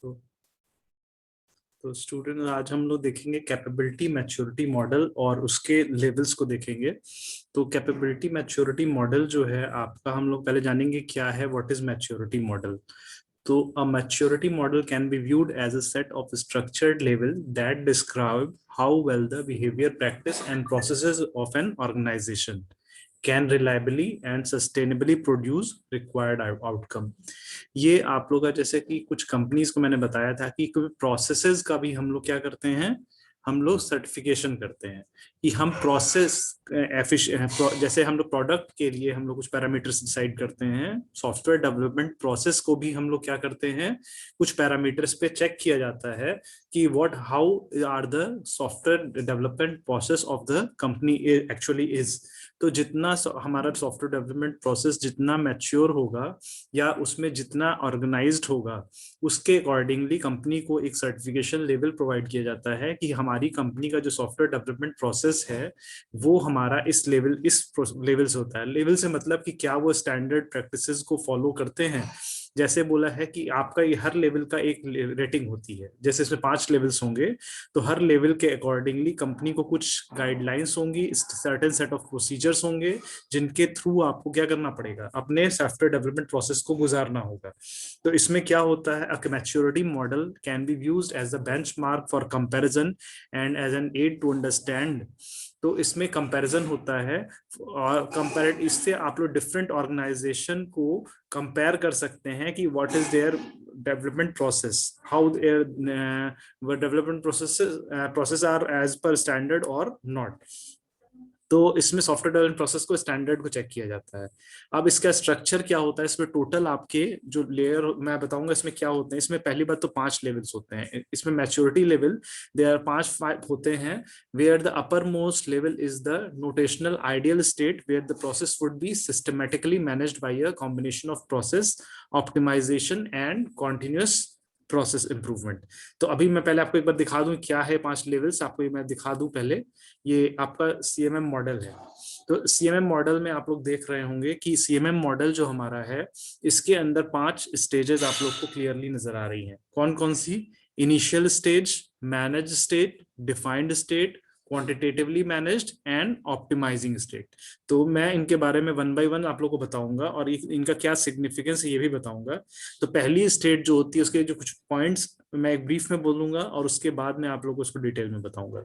तो स्टूडेंट आज हम लोग देखेंगे कैपेबिलिटी मैच्योरिटी मॉडल और उसके लेवल्स को देखेंगे। तो कैपेबिलिटी मैच्योरिटी मॉडल जो है आपका, हम लोग पहले जानेंगे क्या है, व्हाट इज मैच्योरिटी मॉडल। तो a maturity model can be viewed as a set of structured level that describe how well the behavior, practice and processes of an organization can reliably and sustainably produce required outcome। ये आप लोग का, जैसे कि कुछ companies को मैंने बताया था कि प्रोसेसेस का भी हम लोग क्या करते हैं, हम लोग सर्टिफिकेशन करते हैं कि हम प्रोसेस जैसे हम लोग प्रोडक्ट के लिए हम लोग कुछ पैरामीटर्स डिसाइड करते हैं। सॉफ्टवेयर डेवलपमेंट प्रोसेस को भी हम लोग क्या करते हैं, कुछ पैरामीटर्स पे चेक किया जाता है कि what how are the software development process of the company actually is. तो जितना हमारा सॉफ्टवेयर डेवलपमेंट प्रोसेस जितना मैच्योर होगा या उसमें जितना ऑर्गेनाइज्ड होगा, उसके अकॉर्डिंगली कंपनी को एक सर्टिफिकेशन लेवल प्रोवाइड किया जाता है कि हमारी कंपनी का जो सॉफ्टवेयर डेवलपमेंट प्रोसेस है वो हमारा इस लेवल से होता है। लेवल से मतलब कि क्या वो स्टैंडर्ड प्रैक्टिसेस को फॉलो करते हैं। जैसे बोला है कि आपका ये हर लेवल का एक रेटिंग होती है, जैसे इसमें 5 लेवल्स होंगे, तो हर लेवल के अकॉर्डिंगली कंपनी को कुछ गाइडलाइंस होंगी, सर्टेन सेट ऑफ प्रोसीजर्स होंगे जिनके थ्रू आपको क्या करना पड़ेगा, अपने सॉफ्टवेयर डेवलपमेंट प्रोसेस को गुजारना होगा। तो इसमें क्या होता है, a maturity model can be used as a benchmark for comparison and as an aid to understand. तो इसमें कंपैरिजन होता है और कंपेयर, इससे आप लोग डिफरेंट ऑर्गेनाइजेशन को कंपेयर कर सकते हैं कि what is their development process, how their development process are as per standard और नॉट। तो इसमें सॉफ्टवेयर डेवलपमेंट प्रोसेस को स्टैंडर्ड को चेक किया जाता है। अब इसका स्ट्रक्चर क्या होता है, इसमें टोटल आपके जो लेयर मैं बताऊंगा इसमें क्या होते हैं। इसमें पहली बात तो 5 लेवल्स होते हैं। इसमें मैच्योरिटी लेवल देयर 5 होते हैं, where the upper most level is the notational ideal state where the process would be systematically managed by a combination of process optimisation and continuous process improvement. तो अभी मैं पहले आपको एक बार दिखा दूं क्या है 5 लेवल्स, आपको ये मैं दिखा दूं पहले। ये आपका सीएमएम मॉडल है। तो सीएमएम मॉडल में आप लोग देख रहे होंगे कि सीएमएम मॉडल जो हमारा है, इसके अंदर 5 स्टेजेस आप लोग को क्लियरली नजर आ रही हैं। कौन कौन सी? Initial stage, manage state, defined state, quantitatively managed and optimising state. तो मैं इनके बारे में वन बाय वन आप लोगों को बताऊंगा और इनका क्या सिग्निफिकेंस है ये भी बताऊंगा। तो पहली स्टेट जो होती है उसके जो कुछ पॉइंट्स मैं एक ब्रीफ में बोलूंगा और उसके बाद में आप लोगों को उसको डिटेल में बताऊंगा।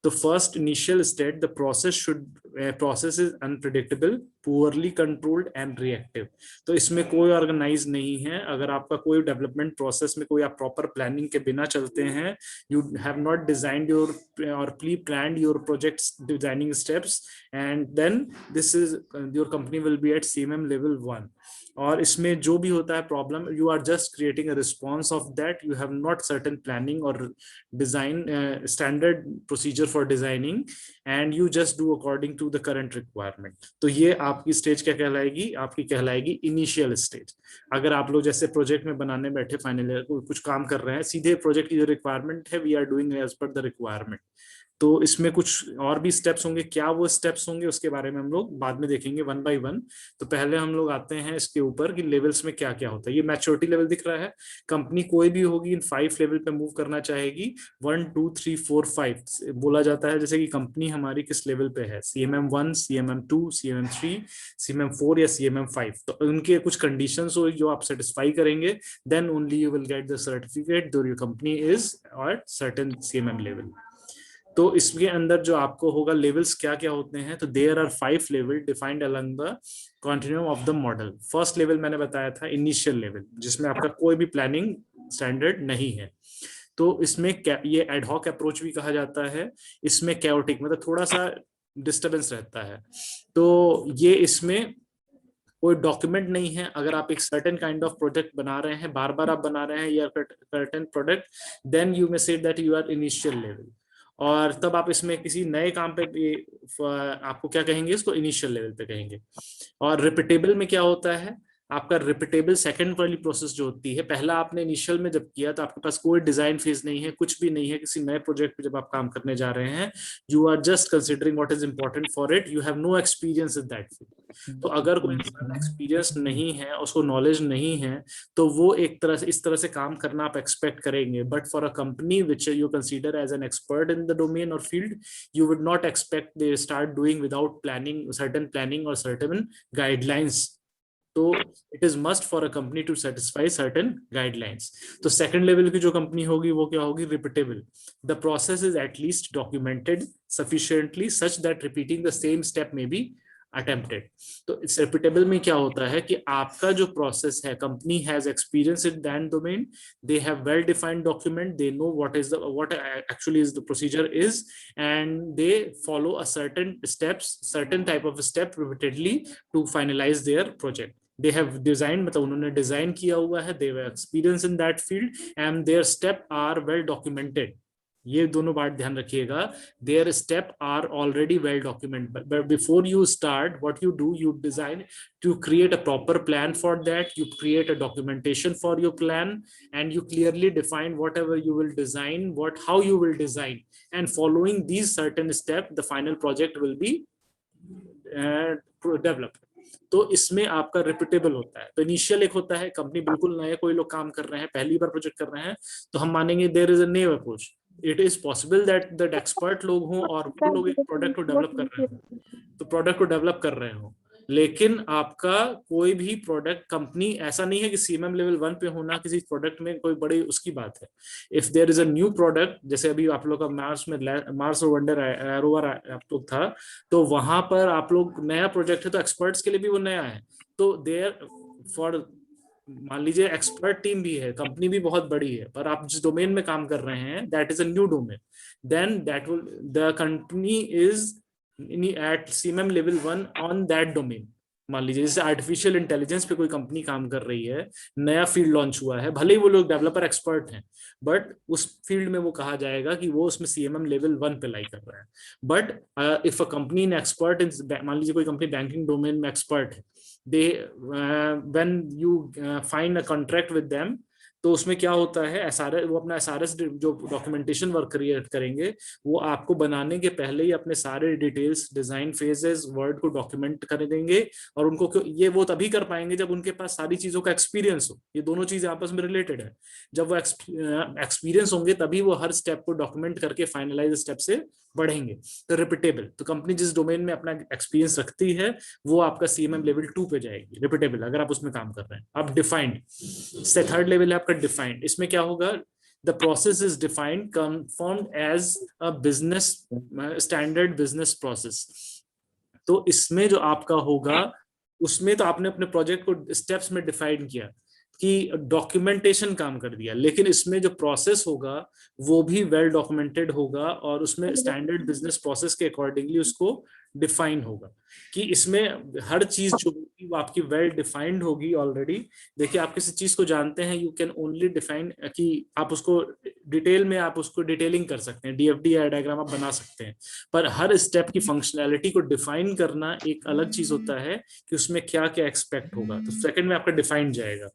तो first, initial state, the process is unpredictable, poorly controlled and reactive. तो इसमें कोई ऑर्गेनाइज नहीं है। अगर आपका कोई डेवलपमेंट प्रोसेस में कोई आप प्रॉपर प्लानिंग के बिना चलते हैं, you have not designed your or pre-planned your project's designing steps, and then this is your company will be at CMM level 1। और इसमें जो भी होता है problem, you are just creating a response of that, you have not certain planning और design standard procedure for designing and you just do according to the current requirement. तो ये आपकी स्टेज क्या कहलाएगी? आपकी कहलाएगी इनिशियल स्टेज। अगर आप लोग जैसे प्रोजेक्ट में बनाने बैठे, फाइनल ईयर कुछ काम कर रहे हैं, सीधे प्रोजेक्ट की जो रिक्वायरमेंट है we are doing as per the requirement. तो इसमें कुछ और भी स्टेप्स होंगे, क्या वो स्टेप्स होंगे उसके बारे में हम लोग बाद में देखेंगे वन बाय वन। तो पहले हम लोग आते हैं इसके ऊपर कि लेवल्स में क्या क्या होता है। ये मैच्योरिटी लेवल दिख रहा है। कंपनी कोई भी होगी इन 5 लेवल पे मूव करना चाहेगी। 1 2 3 4 5 बोला जाता है, जैसे कि कंपनी हमारी किस लेवल पे है, CMM1, CMM2, CMM3, CMM4 या CMM5। तो उनके कुछ कंडीशंस हो जो आप सेटिस्फाई करेंगे, then only you will get the certificate that your company is at certain CMM level. तो इसके अंदर जो आपको होगा लेवल्स क्या क्या होते हैं, तो there are 5 level defined along the continuum of the model. First level मैंने बताया था इनिशियल लेवल, जिसमें आपका कोई भी प्लानिंग स्टैंडर्ड नहीं है। तो इसमें ये एडहॉक अप्रोच भी कहा जाता है। इसमें कैओटिक मतलब थोड़ा सा डिस्टर्बेंस रहता है। तो ये इसमें कोई डॉक्यूमेंट नहीं है। अगर आप एक सर्टेन काइंड ऑफ प्रोजेक्ट बना रहे हैं, बार बार आप बना रहे हैं या certain product, then you may say that you are initial level. और तब आप इसमें किसी नए काम पे भी आपको क्या कहेंगे, इसको इनिशियल लेवल पे कहेंगे। और रिपीटेबल में क्या होता है, आपका रिपीटेबल सेकंड वाली प्रोसेस जो होती है, पहला आपने इनिशियल में जब किया तो आपके पास कोई डिजाइन फेज नहीं है, कुछ भी नहीं है, किसी नए प्रोजेक्ट पे जब आप काम करने जा रहे हैं, you are just considering what is important for it, you have no experience in that field. तो अगर कोई इंसान एक्सपीरियंस नहीं है, उसको नॉलेज नहीं है, तो वो एक तरह से इस तरह से काम करना आप एक्सपेक्ट करेंगे। But for a company which you consider as an expert in the domain और field, you would not expect they start doing without planning or certain guidelines. तो it is must for a company to satisfy certain guidelines. तो second level की जो कंपनी होगी वो क्या होगी, repeatable. The process is at least documented sufficiently such that repeating the same step may be attempted. तो इस रेपिटेबल में क्या होता है कि आपका जो प्रोसेस है, company has experience in that domain, they have well defined document, they know what actually is the procedure is, and they follow a certain type of step repeatedly to finalise their project. they have designed, मतलब उन्होंने design किया हुआ है, they were experienced in that field and their step are well documented। ये दोनों बात ध्यान रखिएगा, their step are already well documented, but before you start, what you do, you design to create a proper plan for that, you create a documentation for your plan, and you clearly define whatever you will design, how you will design, and following these certain steps the final project will be developed। तो इसमें आपका repeatable होता है। तो initial एक होता है, company बिल्कुल नए कोई लोग काम कर रहे हैं, पहली बार प्रोजेक्ट कर रहे हैं, तो हम मानेंगे there is a new approach. It is possible that the expert लोग हों और वो लोग एक प्रोडक्ट को डेवलप कर रहे हो, तो प्रोडक्ट को डेवलप कर रहे हो, लेकिन आपका कोई भी प्रोडक्ट कंपनी ऐसा नहीं है कि सीएमएम लेवल 1 पे होना किसी प्रोडक्ट में कोई बड़ी उसकी बात है। If there is a new product, जैसे अभी आप लोग का मार्स वंडर रोवर आप लोग था, तो वहां पर आप लोग नया प्रोजेक्ट है, तो एक्सपर्ट्स के लिए भी वो नया है। तो देयर फॉर, मान लीजिए एक्सपर्ट टीम भी है, कंपनी भी बहुत बड़ी है, पर आप जिस डोमेन में काम कर रहे हैं that is a new domain, then that will the company is at CMM level 1 on that domain. मान लीजिए जैसे आर्टिफिशियल इंटेलिजेंस पे कोई कंपनी काम कर रही है, नया फील्ड लॉन्च हुआ है, भले ही वो लोग डेवलपर एक्सपर्ट हैं, बट उस फील्ड में वो कहा जाएगा कि वो उसमें सीएमएम लेवल 1 पे लाई कर रहा है। But if a company in expert in, मान लीजिए कोई कंपनी बैंकिंग डोमेन में एक्सपर्ट है, they when you find a contract with them, तो उसमें क्या होता है, एसआरएस, वो अपना एसआरएस जो डॉक्यूमेंटेशन वर्क क्रिएट करेंगे, वो आपको बनाने के पहले ही अपने सारे डिटेल्स, डिजाइन फेजेस, वर्ड को डॉक्यूमेंट कर देंगे। और उनको ये वो तभी कर पाएंगे जब उनके पास सारी चीजों का एक्सपीरियंस हो। ये दोनों चीजें आपस में रिलेटेड है। जब वो एक्सपीरियंस होंगे तभी वो हर स्टेप को डॉक्यूमेंट करके फाइनलाइज स्टेप से बढ़ेंगे। तो रिपीटेबल, तो कंपनी जिस डोमेन में अपना एक्सपीरियंस रखती है वो आपका सीएमएम लेवल 2 पे जाएगी, रिपीटेबल, अगर आप उसमें काम कर रहे हैं। अब डिफाइंड, से थर्ड लेवल है आपका डिफाइंड। इसमें क्या होगा, the process is defined, confirmed as a business standard business process। तो इसमें जो आपका होगा, उसमें तो आपने अपने प्रोजेक्ट को स्टेप्स में डिफाइन किया कि डॉक्यूमेंटेशन काम कर दिया, लेकिन इसमें जो प्रोसेस होगा वो भी वेल डॉक्यूमेंटेड होगा और उसमें स्टैंडर्ड बिजनेस प्रोसेस के अकॉर्डिंगली उसको डिफाइन होगा कि इसमें हर चीज जो होगी वो आपकी वेल डिफाइंड होगी ऑलरेडी। देखिए, आप किसी चीज को जानते हैं, यू कैन ओनली डिफाइन कि आप उसको डिटेल में, आप उसको डिटेलिंग कर सकते हैं, डीएफडी या डायग्राम आप बना सकते हैं, पर हर स्टेप की फंक्शनैलिटी को डिफाइन करना एक अलग चीज होता है कि उसमें क्या क्या एक्सपेक्ट होगा। तो सेकंड में आपका डिफाइंड जाएगा।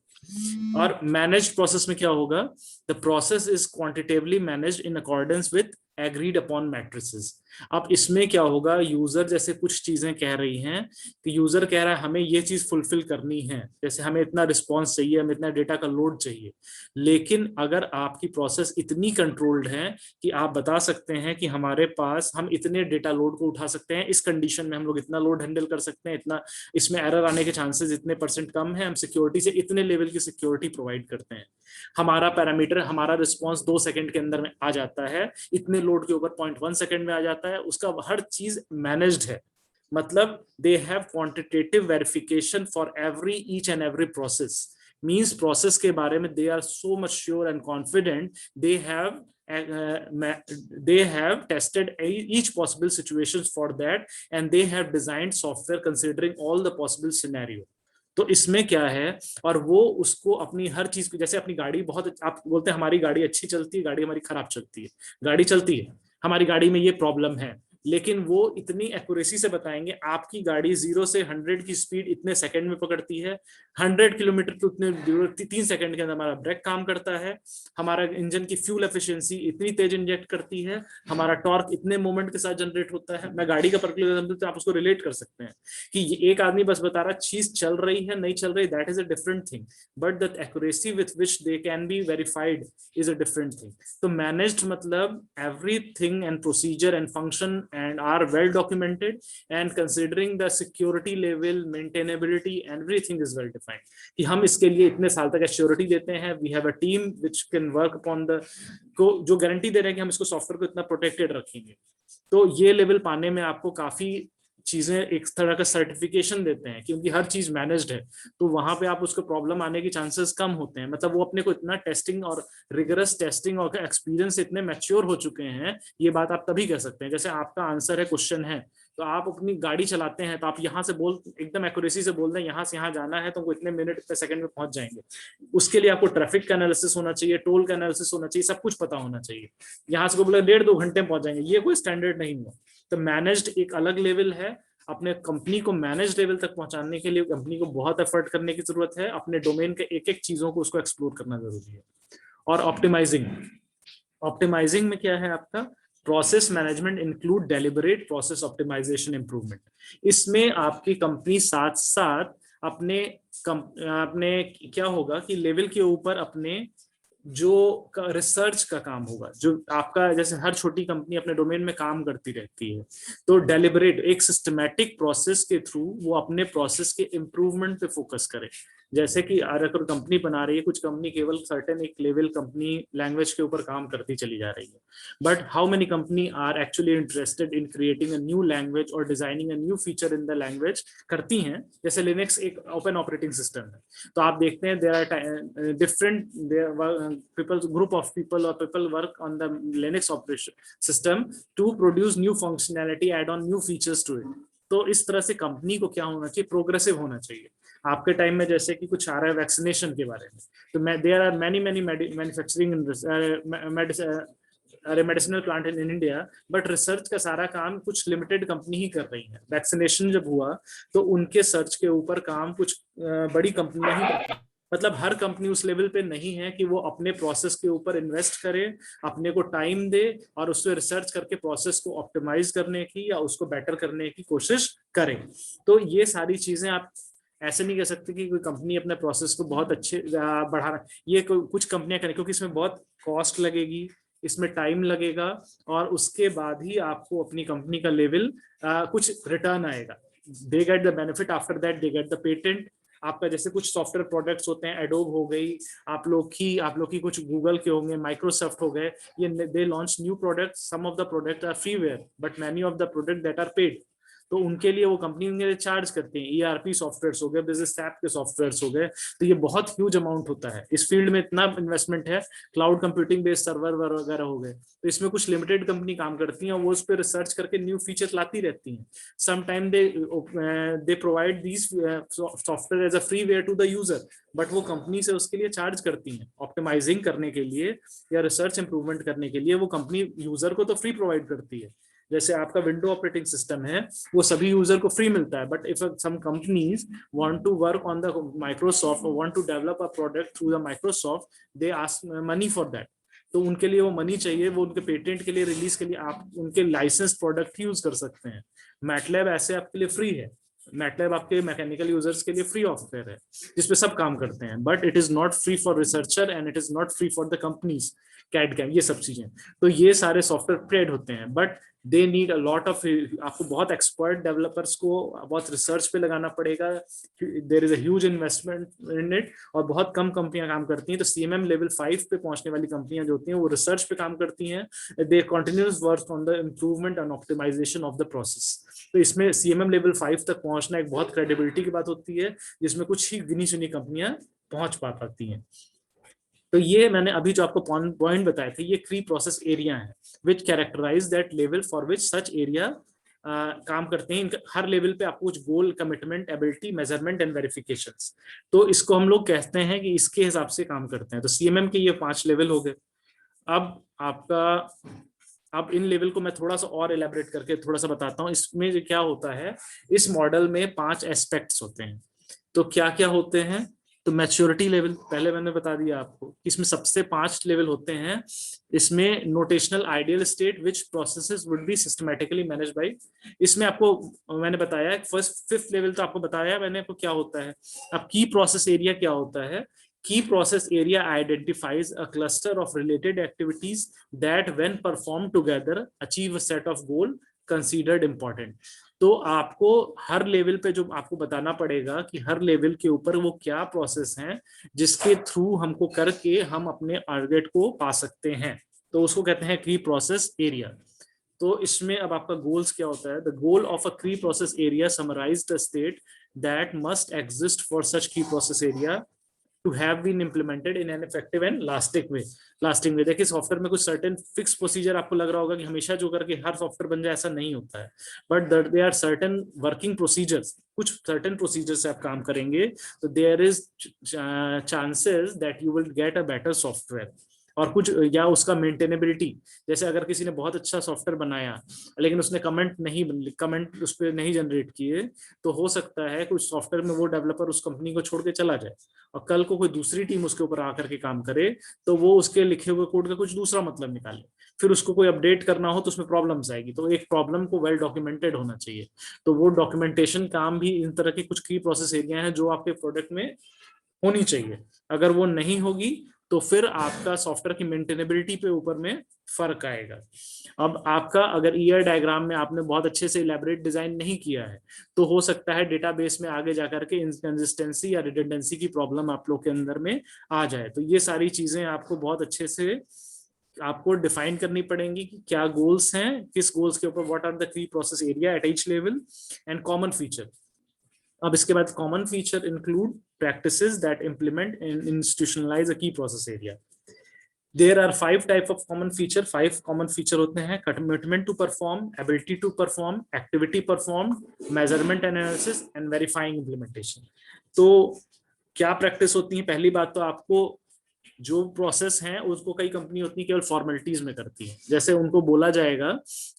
और मैनेज्ड प्रोसेस में क्या होगा, the process is quantitatively managed in accordance with agreed upon matrices. अब इसमें क्या होगा, यूजर जैसे कुछ चीजें कह रही हैं कि यूजर कह रहा है हमें ये चीज फुलफिल करनी है, जैसे हमें इतना रिस्पॉन्स चाहिए, हमें इतना डेटा का लोड चाहिए, लेकिन अगर आपकी प्रोसेस इतनी कंट्रोल्ड है कि आप बता सकते हैं कि हमारे पास हम इतने डेटा लोड को उठा सकते हैं, इस कंडीशन में हम लोग इतना लोड हैंडल कर सकते हैं, इतना इसमें एरर आने के चांसेस इतने % कम है, हम सिक्योरिटी से इतने लेवल की सिक्योरिटी प्रोवाइड करते हैं, हमारा पैरामीटर, हमारा रिस्पॉन्स 2 सेकंड के अंदर में आ जाता है, इतने लोड के ऊपर 0.1 सेकंड में आ जाता है, उसका हर चीज मैनेज्ड है। मतलब they have quantitative verification for every each and every process, means process के बारे में they are so much sure and confident, they have tested each possible situations for that and they have designed software considering all the possible scenario। तो इसमें क्या है, और वो उसको अपनी हर चीज को, जैसे अपनी गाड़ी बहुत, आप बोलते हैं हमारी गाड़ी अच्छी चलती है, गाड़ी हमारी खराब चलती है, गाड़ी चलती है, हमारी गाड़ी में ये प्रॉब्लम है, लेकिन वो इतनी एक्यूरेसी से बताएंगे आपकी गाड़ी 0 से 100 की स्पीड इतने सेकंड में पकड़ती है, 100 किलोमीटर तो उतने 3 सेकंड के अंदर हमारा ब्रेक काम करता है, हमारा इंजन की फ्यूल एफिशिएंसी इतनी तेज इंजेक्ट करती है, हमारा टॉर्क इतने मोमेंट के साथ जनरेट होता है। मैं गाड़ी का पर्टिकुलर एग्जांपल तो आप उसको रिलेट कर सकते हैं कि ये एक आदमी बस बता रहा चीज चल रही है नहीं चल रही, that is a different thing, but the accuracy with which they can be verified is a different thing. तो मैनेज्ड मतलब everything and procedure and function and are well documented and considering the security level, maintainability, everything is well defined कि हम इसके लिए इतने साल तक assurity देते हैं, we have a team which can work upon the को जो गारंटी दे रहे हैं कि हम इसको सॉफ्टवेयर को इतना प्रोटेक्टेड रखेंगे। तो ये लेवल पाने में आपको काफी चीजें एक तरह का सर्टिफिकेशन देते हैं क्योंकि हर चीज मैनेज्ड है, तो वहां पे आप उसको प्रॉब्लम आने की चांसेस कम होते हैं। मतलब वो अपने को इतना टेस्टिंग और रिगरस टेस्टिंग और एक्सपीरियंस इतने मैच्योर हो चुके हैं, ये बात आप तभी कह सकते हैं। जैसे आपका आंसर है क्वेश्चन है, तो आप अपनी गाड़ी चलाते हैं तो आप यहाँ से बोल एकदम एक्यूरेसी से बोल दें यहाँ से यहाँ जाना है तो इतने मिनट इतने सेकंड में पहुंच जाएंगे। उसके लिए आपको ट्रैफिक का एनालिसिस होना चाहिए, टोल का एनालिसिस होना चाहिए, सब कुछ पता होना चाहिए। यहाँ से बोला 1.5-2 घंटे में पहुंच जाएंगे, ये कोई स्टैंडर्ड नहीं हुआ। तो मैनेज्ड एक अलग लेवल है, अपने कंपनी को मैनेज लेवल तक पहुंचाने के लिए कंपनी को बहुत एफर्ट करने की जरूरत है, अपने डोमेन के एक एक चीजों को उसको एक्सप्लोर करना जरूरी है। और ऑप्टिमाइजिंग, ऑप्टिमाइजिंग में क्या है आपका process management include deliberate process optimisation improvement. इसमें आपकी कंपनी साथ साथ अपने क्या होगा कि लेवल के ऊपर अपने जो रिसर्च का काम होगा, जो आपका जैसे हर छोटी कंपनी अपने डोमेन में काम करती रहती है, तो डेलिबरेट एक सिस्टमैटिक प्रोसेस के थ्रू वो अपने प्रोसेस के इम्प्रूवमेंट पे फोकस करे। जैसे कि अगर कंपनी बना रही है, कुछ कंपनी केवल सर्टेन एक लेवल कंपनी लैंग्वेज के ऊपर काम करती चली जा रही है, but how many company are actually interested in creating a new language और designing a new feature in the language करती हैं। जैसे लिनक्स एक ओपन ऑपरेटिंग सिस्टम है, तो आप देखते हैं there are different people group of people or people work on the Linux operation system to produce new functionality, add on new features to it। तो इस तरह से कंपनी को क्या होना चाहिए, प्रोग्रेसिव होना चाहिए। आपके टाइम में जैसे कि कुछ आ रहा है वैक्सीनेशन के बारे में, तो there are many manufacturing medicinal plant in India, but research का सारा काम कुछ लिमिटेड कंपनी ही कर रही है। वैक्सीनेशन जब हुआ तो उनके सर्च के ऊपर काम कुछ बड़ी कंपनियां ही करती हैं। मतलब हर कंपनी उस लेवल पे नहीं है कि वो अपने प्रोसेस के ऊपर इन्वेस्ट करे, अपने को टाइम दे और उससे रिसर्च करके प्रोसेस को ऑप्टिमाइज करने की या उसको बेटर करने की कोशिश करे। तो ये सारी चीजें आप ऐसे नहीं कह सकते कि कोई कंपनी अपने प्रोसेस को बहुत अच्छे बढ़ा रहा है, ये कुछ कंपनियां करें, क्योंकि इसमें बहुत कॉस्ट लगेगी, इसमें टाइम लगेगा और उसके बाद ही आपको अपनी कंपनी का लेवल कुछ रिटर्न आएगा। They get the benefit, after that they get the patent. आपका जैसे कुछ सॉफ्टवेयर प्रोडक्ट्स होते हैं, एडोब हो गई, आप लोग की कुछ गूगल के होंगे, माइक्रोसॉफ्ट हो गए, ये they launch new products, some of the product are freeware but many of the product that are paid. तो उनके लिए वो कंपनी उनके लिए चार्ज करते हैं। ईआरपी सॉफ्टवेयर हो गए, बिजनेस ऐप के सॉफ्टवेयर हो गए, तो ये बहुत ह्यूज अमाउंट होता है। इस फील्ड में इतना इन्वेस्टमेंट है, क्लाउड कंप्यूटिंग बेस्ड सर्वर वगैरह हो गए, तो इसमें कुछ लिमिटेड कंपनी काम करती हैं, वो उस पर रिसर्च करके न्यू फीचर लाती रहती हैं। Sometime they provide these software as a freeware to the user, but वो कंपनी से उसके लिए चार्ज करती हैं ऑप्टिमाइजिंग करने के लिए या रिसर्च इंप्रूवमेंट करने के लिए। वो कंपनी यूजर को तो फ्री प्रोवाइड करती है, जैसे आपका विंडो ऑपरेटिंग सिस्टम है वो सभी यूजर को फ्री मिलता है, but if some companies want to work on the Microsoft और want to develop a product through the Microsoft, they ask money for that. तो उनके लिए वो मनी चाहिए, वो उनके पेटेंट के लिए, रिलीज के लिए आप उनके लाइसेंस प्रोडक्ट यूज कर सकते हैं। मैटलैब ऐसे आपके लिए फ्री है, मैटलैब आपके मैकेनिकल यूजर्स के लिए फ्री सॉफ्टवेयर है जिसपे सब काम करते हैं, but it is not free for researcher and it is not free for the companies. CAD CAM ये सब चीजें, तो ये सारे सॉफ्टवेयर पेड होते हैं, but they need a lot of, आपको बहुत एक्सपर्ट डेवलपर्स को बहुत रिसर्च पे लगाना पड़ेगा, there is a huge investment in it, और बहुत कम कंपनियां काम करती हैं। तो सीएमएम लेवल 5 पे पहुंचने वाली कंपनियां जो होती हैं वो रिसर्च पे काम करती हैं, they continuous work on the improvement and optimisation of the process. तो इसमें सीएमएम लेवल 5 तक पहुंचना एक बहुत क्रेडिबिलिटी की बात होती है, जिसमें कुछ ही गिनी चुनी कंपनियां पहुंच पाती हैं। तो ये मैंने अभी जो आपको पॉइंट बताए थे, ये 3 प्रोसेस एरिया है which characterise that level for which such area काम करते हैं। हर लेवल पे आपको कुछ goal, commitment, ability, measurement and verifications, तो इसको हम लोग कहते हैं कि इसके हिसाब से काम करते हैं। तो सीएमएम के ये 5 लेवल हो गए। अब आपका अब इन लेवल को मैं थोड़ा सा और एलैबोरेट करके थोड़ा सा बताता हूँ। इसमें जो क्या होता है, इस मॉडल में 5 एस्पेक्ट्स होते हैं। तो क्या क्या होते हैं, तो मैच्योरिटी लेवल पहले मैंने बता दिया आपको, इसमें सबसे 5 लेवल होते हैं। इसमें notional ideal state which processes would be systematically manage by, इसमें आपको मैंने बताया फर्स्ट 5th लेवल तो आपको बताया मैंने आपको क्या होता है। अब की प्रोसेस एरिया क्या होता है, key process area identifies a cluster of related activities that when performed together achieve a set of goal considered important। तो आपको हर लेवल पे जो आपको बताना पड़ेगा कि हर लेवल के ऊपर वो क्या प्रोसेस हैं जिसके थ्रू हमको करके हम अपने टारगेट को पा सकते हैं, तो उसको कहते हैं की प्रोसेस एरिया। तो इसमें अब आपका गोल्स क्या होता है, the goal of a key process area summarise the state that must exist for such key process area to have been implemented in an effective and lasting way। देखिए software में कुछ सर्टेन फिक्स प्रोसीजर आपको लग रहा होगा कि हमेशा जो करके हर सॉफ्टवेयर बन जाए, ऐसा नहीं होता है, but they are certain working procedures, कुछ सर्टेन प्रोसीजर से आप काम करेंगे तो there is chances that you will get a better software. और कुछ या उसका मेंटेनेबिलिटी, जैसे अगर किसी ने बहुत अच्छा सॉफ्टवेयर बनाया लेकिन उसने कमेंट उस पर नहीं जनरेट किए, तो हो सकता है कुछ सॉफ्टवेयर में वो डेवलपर उस कंपनी को छोड़ के चला जाए और कल को कोई दूसरी टीम उसके ऊपर आकर के काम करे तो वो उसके लिखे हुए कोड का कुछ दूसरा मतलब निकाले, फिर उसको कोई अपडेट करना हो तो उसमें प्रॉब्लम्स आएगी। तो एक प्रॉब्लम को वेल डॉक्यूमेंटेड होना चाहिए, तो वो डॉक्यूमेंटेशन काम भी इन तरह के कुछ की प्रोसेस एरिया हैं जो आपके प्रोडक्ट में होनी चाहिए। अगर वो नहीं होगी तो फिर आपका सॉफ्टवेयर की मेंटेनेबिलिटी पे ऊपर में फर्क आएगा। अब आपका अगर ईयर डायग्राम में आपने बहुत अच्छे से इलेबोरेट डिजाइन नहीं किया है तो हो सकता है डेटाबेस में आगे जाकर के इनकंसिस्टेंसी या रिडंडेंसी की प्रॉब्लम आप लोग के अंदर में आ जाए। तो ये सारी चीजें आपको बहुत अच्छे से आपको डिफाइन करनी पड़ेंगी कि क्या गोल्स हैं, किस गोल्स के ऊपर what are the key process area at each level and common feature. अब इसके बाद common feature include practices that implement and institutionalise a key process area. There are 5 type of common feature, 5 common feature होते हैं, commitment to perform, ability to perform, activity performed, measurement analysis and verifying implementation। तो क्या practice होती है, पहली बात तो आपको जो प्रोसेस है उसको कई कंपनी होती है केवल फॉर्मेलिटीज में करती है, जैसे उनको बोला जाएगा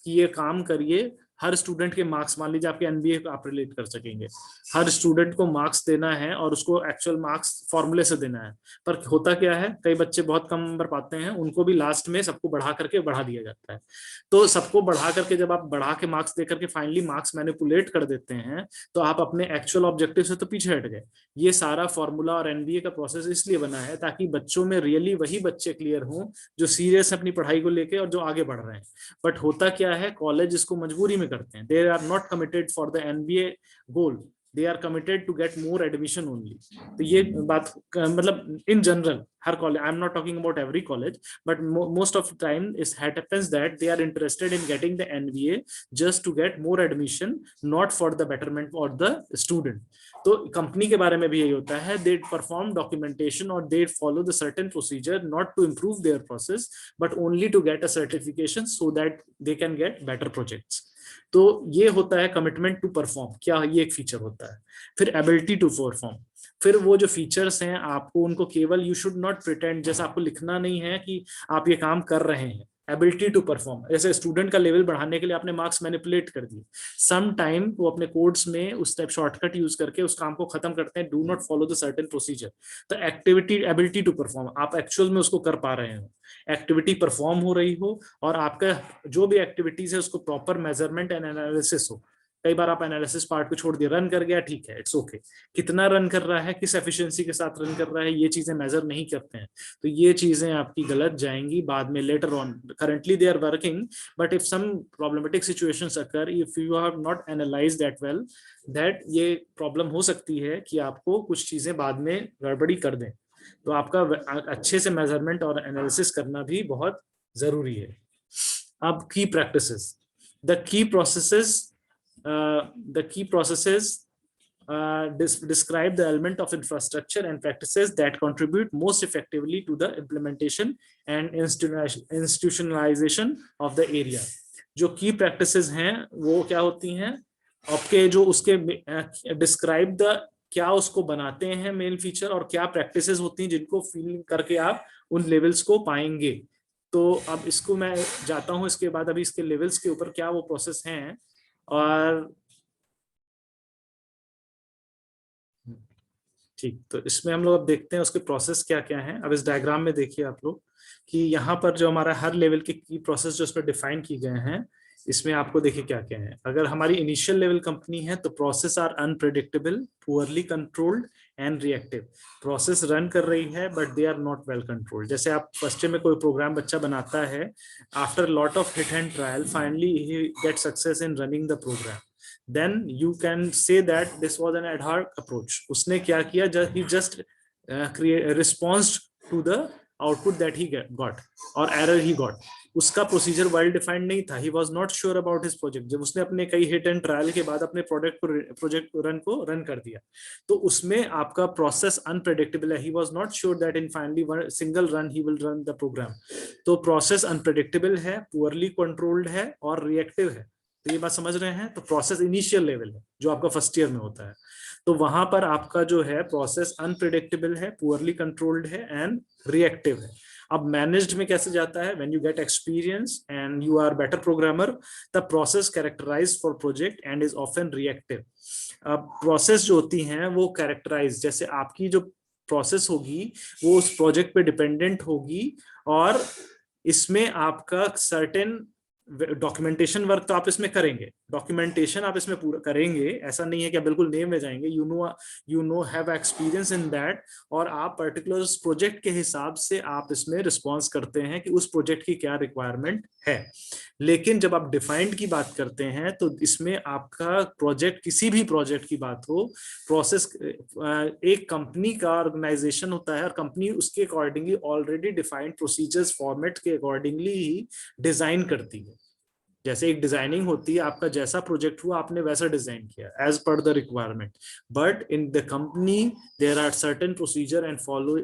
कि ये काम करिए, हर स्टूडेंट के मार्क्स, मान लीजिए आपके एनबीए को आप रिलेट कर सकेंगे, हर स्टूडेंट को मार्क्स देना है और उसको एक्चुअल मार्क्स फॉर्मूले से देना है, पर होता क्या है कई बच्चे बहुत कम नंबर पाते हैं, उनको भी लास्ट में सबको बढ़ा करके बढ़ा दिया जाता है। तो सबको बढ़ा करके जब आप बढ़ा के मार्क्स दे करके फाइनली मार्क्स मैनिपुलेट कर देते हैं तो आप अपने एक्चुअल ऑब्जेक्टिव से तो पीछे हट गए। ये सारा फॉर्मूला और एनबीए का प्रोसेस इसलिए बना है ताकि बच्चों में रियली वही बच्चे क्लियर हों जो सीरियस अपनी पढ़ाई को लेके और जो आगे बढ़ रहे हैं। बट होता क्या है, कॉलेज इसको मजबूरी में करते हैं, they are not committed for the NBA goal, they are committed to get more admission only. तो ये बात मतलब इन जनरल हर college, I am not talking about every college, but most of the time it happens that they are interested in getting the NBA just to get more admission, not for the betterment of the student. तो company के बारे में भी यही होता है, दे perform documentation और they follow the certain procedure not to improve their process but only to get a certification so that they can get better projects. तो ये होता है कमिटमेंट टू परफॉर्म, क्या ये एक फीचर होता है। फिर एबिलिटी टू परफॉर्म, फिर वो जो फीचर्स हैं आपको उनको केवल, यू शुड नॉट प्रिटेंड, जैसा आपको लिखना नहीं है कि आप ये काम कर रहे हैं। एबिलिटी टू परफॉर्म, जैसे स्टूडेंट का लेवल बढ़ाने के लिए आपने मार्क्स मैनिपुलेट कर दिए, सम टाइम वो अपने कोड्स में उस टाइप शॉर्टकट यूज करके उस काम को खत्म करते हैं, do not follow the certain procedure. तो एक्टिविटी एबिलिटी टू परफॉर्म, आप एक्चुअल में उसको कर पा रहे हो, एक्टिविटी परफॉर्म हो रही हो और आपका जो भी एक्टिविटीज है उसको प्रॉपर मेजरमेंट एंड एनालिसिस हो। कई बार आप एनालिसिस पार्ट को छोड़ दिया, रन कर गया ठीक है, इट्स ओके, कितना रन कर रहा है, किस एफिशिएंसी के साथ रन कर रहा है, ये चीजें मेजर नहीं करते हैं, तो ये चीजें आपकी गलत जाएंगी बाद में later on. Currently they are working but if some problematic situations occur, if you have not analysed that well, that ये प्रॉब्लम हो सकती है कि आपको कुछ चीजें बाद में गड़बड़ी कर दें। तो आपका अच्छे से मेजरमेंट और एनालिसिस करना भी बहुत जरूरी है। अब की practices, the key processes describe the element of infrastructure and practices that contribute most effectively to the implementation and institutionalization of the area। जो की प्रैक्टिसेस हैं वो क्या होती हैं आपके, जो उसके डिस्क्राइब द, क्या उसको बनाते हैं मेन फीचर, और क्या प्रैक्टिसेस होती हैं जिनको फील करके आप उन लेवल्स को पाएंगे। तो अब इसको मैं जाता हूं, इसके बाद अभी इसके लेवल्स के ऊपर क्या वो प्रोसेस हैं। और ठीक, तो इसमें हम लोग अब देखते हैं उसके प्रोसेस क्या क्या हैं। अब इस डायग्राम में देखिए आप लोग कि यहाँ पर जो हमारा हर लेवल के की प्रोसेस जो इसमें डिफाइन की गए हैं, इसमें आपको देखिए क्या क्या है। अगर हमारी इनिशियल लेवल कंपनी है तो process are unpredictable, poorly controlled and reactive. Process run कर रही है but they are not well controlled. जैसे आप फर्स्ट में कोई प्रोग्राम बच्चा बनाता है, after lot of hit and trial finally he get success in running the program, then you can say that this was an ad hoc approach. उसने क्या किया, he just create response to the output that he got or error he got. उसका procedure well defined नहीं था, ही was not sure about his project. जब उसने अपने कई हिट एंड ट्रायल के बाद अपने प्रोजेक्ट को रन कर दिया, तो उसमें आपका प्रोसेस अनप्रेडिक्टेबल है। He was not sure that in finally single run he will run the program. तो प्रोसेस अनप्रेडिक्टेबल है, पुअरली कंट्रोल्ड है और रिएक्टिव है। तो ये बात समझ रहे हैं। तो प्रोसेस इनिशियल लेवल है जो आपका फर्स्ट ईयर में होता है, तो वहां पर आपका जो है प्रोसेस अनप्रेडिक्टेबल है, पुअरली कंट्रोल्ड है एंड रिएक्टिव है। अब मैनेज्ड में कैसे जाता है, when you get experience and you are better programmer, the process characterise for project and is often reactive. अब प्रोसेस जो होती हैं वो कैरेक्टराइज, जैसे आपकी जो प्रोसेस होगी वो उस प्रोजेक्ट पे डिपेंडेंट होगी, और इसमें आपका सर्टेन डॉक्यूमेंटेशन वर्क तो आप इसमें करेंगे, डॉक्यूमेंटेशन आप इसमें पूरा करेंगे, ऐसा नहीं है कि आप बिल्कुल नेम में जाएंगे। You know have experience in that, और आप पर्टिकुलर उस प्रोजेक्ट के हिसाब से आप इसमें रिस्पॉन्स करते हैं कि उस प्रोजेक्ट की क्या रिक्वायरमेंट है। लेकिन जब आप डिफाइंड की बात करते हैं तो इसमें आपका प्रोजेक्ट, किसी भी प्रोजेक्ट की बात हो, प्रोसेस एक कंपनी का ऑर्गेनाइजेशन होता है और कंपनी उसके accordingly already defined procedures format के अकॉर्डिंगली ही डिजाइन करती है। जैसे एक डिजाइनिंग होती है, आपका जैसा प्रोजेक्ट हुआ आपने वैसा डिजाइन किया as per the requirement, but in the company there are certain procedure and follow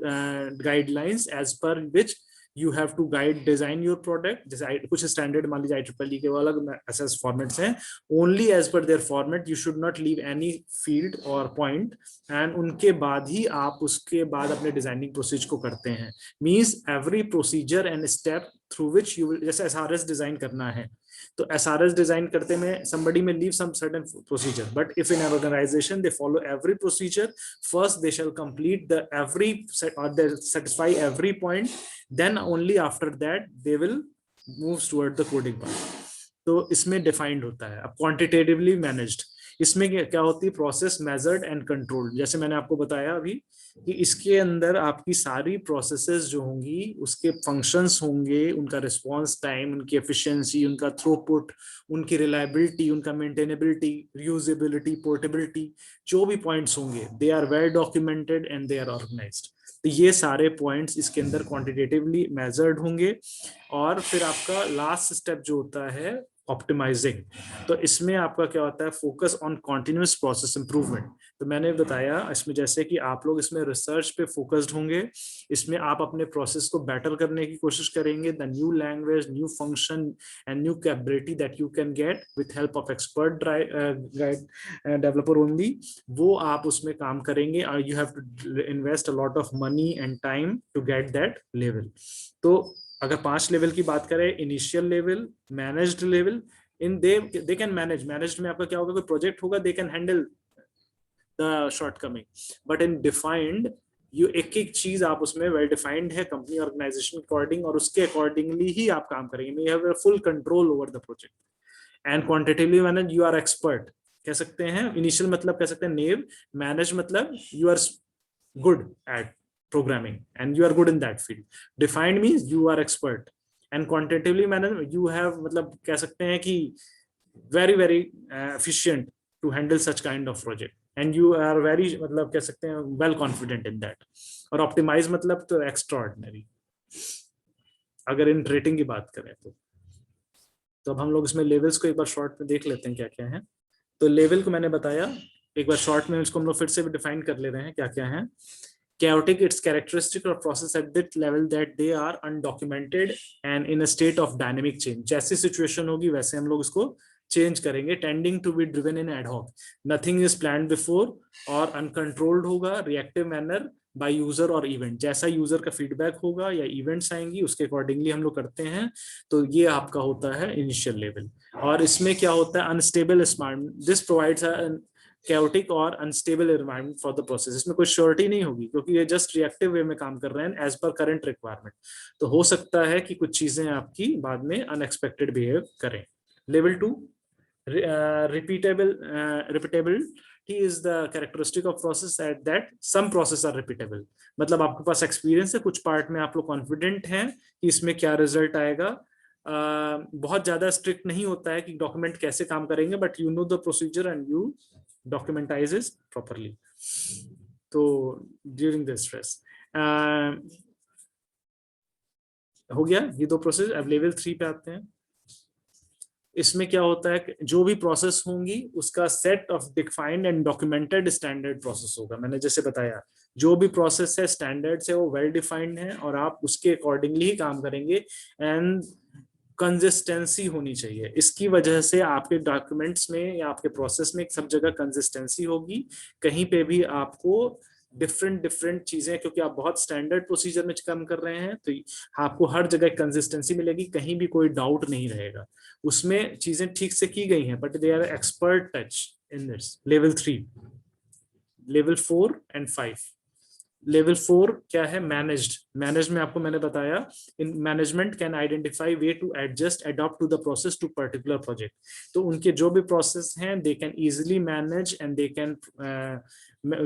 guidelines as per which you have to guide design your product. जैसे कुछ स्टैंडर्ड मान लीजिए IEEE के अलग ऐसे फॉर्मेट्स हैं, only as per their format, you should not leave any field और point, and उनके बाद ही आप उसके बाद अपने डिजाइनिंग प्रोसीजर को करते हैं। Means every procedure and step through which you will, जैसे SRS डिजाइन करना है तो SRS डिजाइन करते में somebody may leave some certain procedure, but if in an organization they follow every procedure, first they shall complete the every set or they satisfy every point, then only after that they will move toward the coding part. तो इसमें defined होता है। अब quantitatively managed, इसमें क्या होती है, process measured and controlled. जैसे मैंने आपको बताया अभी कि इसके अंदर आपकी सारी प्रोसेसेस जो होंगी, उसके फंक्शंस होंगे, उनका रिस्पांस टाइम, उनकी एफिशिएंसी, उनका थ्रूपुट, उनकी रिलायबिलिटी, उनका मेंटेनेबिलिटी, रीयूजेबिलिटी, पोर्टेबिलिटी, जो भी पॉइंट्स होंगे they are well documented and they are organised. तो ये सारे पॉइंट्स इसके अंदर क्वांटिटेटिवली मेजर्ड होंगे। और फिर आपका लास्ट स्टेप जो होता है ऑप्टिमाइजिंग, तो इसमें आपका क्या होता है, focus on continuous process improvement. तो मैंने बताया इसमें जैसे कि आप लोग इसमें रिसर्च पे फोकस्ड होंगे, इसमें आप अपने प्रोसेस को बेटर करने की कोशिश करेंगे। The new language, new function and new capability that you can get with help of expert guide developer only, वो आप उसमें काम करेंगे। और you have to invest a lot of money and time to get that level. तो अगर 5 level की बात करें, initial level, managed level, in they can managed में आपका क्या होगा, कोई प्रोजेक्ट होगा, they can handle the shortcoming, but in defined you एक एक चीज आप उसमें वेल डिफाइंड है कंपनी ऑर्गेनाइजेशन अकॉर्डिंग, और उसके अकॉर्डिंगली ही आप काम करेंगे। You have full control over the project. And quantitatively manage, you are expert कह सकते हैं। इनिशियल मतलब कह सकते हैं नेव, मैनेज मतलब you are good at programming and you are good in that field. Defined means you are expert, and quantitatively managed you have मतलब कह सकते हैं कि very efficient to handle such kind of project and you are very मतलब कह सकते हैं well confident in that. और optimize मतलब तो extraordinary, अगर इन रेटिंग की बात करें तो अब हम लोग इसमें लेवल्स को एक बार शॉर्ट में देख लेते हैं क्या क्या है। तो लेवल को मैंने बताया, एक बार शॉर्ट में इसको हम लोग फिर से डिफाइन कर ले रहे हैं क्या क्या है। Chaotic, its characteristic or process at that level that they are undocumented and in a state of dynamic change. जैसी सिचुएशन होगी वैसे हम लोग इसको चेंज करेंगे। Tending to be driven in ad hoc, nothing is planned before, और uncontrolled होगा, reactive manner, by user और इवेंट, जैसा यूजर का फीडबैक होगा या इवेंट्स आएंगी उसके अकॉर्डिंगली हम लोग करते हैं। तो ये आपका होता है इनिशियल लेवल। और इसमें क्या होता है, unstable smart, this provides chaotic और unstable environment for the process. इसमें कोई श्योरिटी नहीं होगी क्योंकि ये जस्ट रिएक्टिव वे में काम कर रहे हैं एज पर करंट रिक्वायरमेंट। तो हो सकता है कि कुछ चीजें आपकी बाद में अनएक्सपेक्टेड बिहेव करें। Level 2, repeatability is the characteristic of process at that some process are repeatable। मतलब आपके पास एक्सपीरियंस है, कुछ पार्ट में आप लोग कॉन्फिडेंट हैं कि इसमें क्या रिजल्ट आएगा। बहुत ज्यादा स्ट्रिक्ट नहीं होता है कि डॉक्यूमेंट कैसे काम करेंगे, but you know the procedure and you documentize it properly. तो ड्यूरिंग द स्ट्रेस हो गया ये दो प्रोसेस। अब लेवल 3 पे आते हैं। इसमें क्या होता है कि जो भी प्रोसेस होंगी उसका set of defined and documented standard process होगा। मैंने जैसे बताया जो भी प्रोसेस है स्टैंडर्ड से वो वेल डिफाइंड है और आप उसके अकॉर्डिंगली ही काम करेंगे। एंड कंसिस्टेंसी होनी चाहिए, इसकी वजह से आपके डॉक्यूमेंट्स में या आपके प्रोसेस में सब जगह कंसिस्टेंसी होगी। कहीं पे भी आपको डिफरेंट चीजें, क्योंकि आप बहुत स्टैंडर्ड प्रोसीजर में काम कर रहे हैं, तो आपको हर जगह कंसिस्टेंसी मिलेगी, कहीं भी कोई डाउट नहीं रहेगा। उसमें चीजें ठीक से की गई हैं but they are expert touch in this. Level 3, level 4 and 5। Level 4 क्या है, मैनेज्ड में आपको मैंने बताया in management can identify way to adjust adopt to the process to particular project. तो उनके जो भी प्रोसेस हैं they can easily manage and they can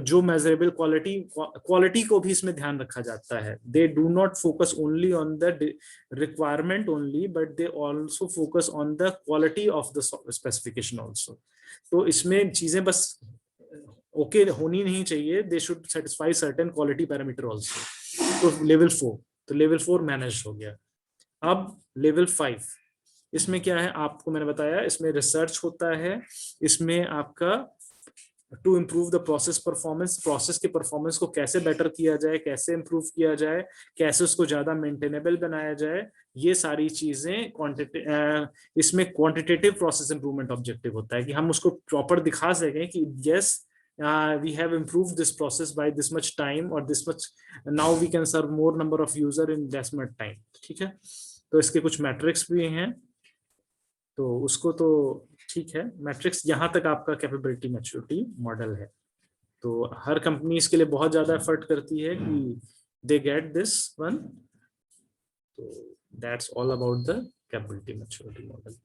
जो मेजरेबल क्वालिटी को भी इसमें ध्यान रखा जाता है। They do not focus only on the requirement only but they also focus on the quality of the specification also. तो इसमें चीजें बस ओके होनी नहीं चाहिए, they should satisfy certain quality parameter also. तो लेवल 4, तो लेवल 4 मैनेज हो गया। अब लेवल 5, इसमें क्या है आपको मैंने बताया, इसमें रिसर्च होता है। इसमें आपका to improve the process performance, process के परफॉर्मेंस को कैसे बेटर किया जाए, कैसे इम्प्रूव किया जाए, कैसे उसको ज्यादा मेंटेनेबल बनाया जाए, ये सारी चीजें इसमें क्वांटिटेटिव प्रोसेस इंप्रूवमेंट ऑब्जेक्टिव होता है कि हम उसको प्रॉपर दिखा सकें कि yes we have improved this process by this much time or this much, now we can serve more number of user in less much time। ठीक है, तो इसके कुछ मैट्रिक्स भी हैं, तो उसको तो ठीक है, मैट्रिक्स यहाँ तक आपका कैपेबिलिटी मैच्योरिटी मॉडल है। तो हर कंपनी इसके लिए बहुत ज्यादा एफर्ट करती है कि दे गेट दिस वन। तो that's all about the capability maturity model.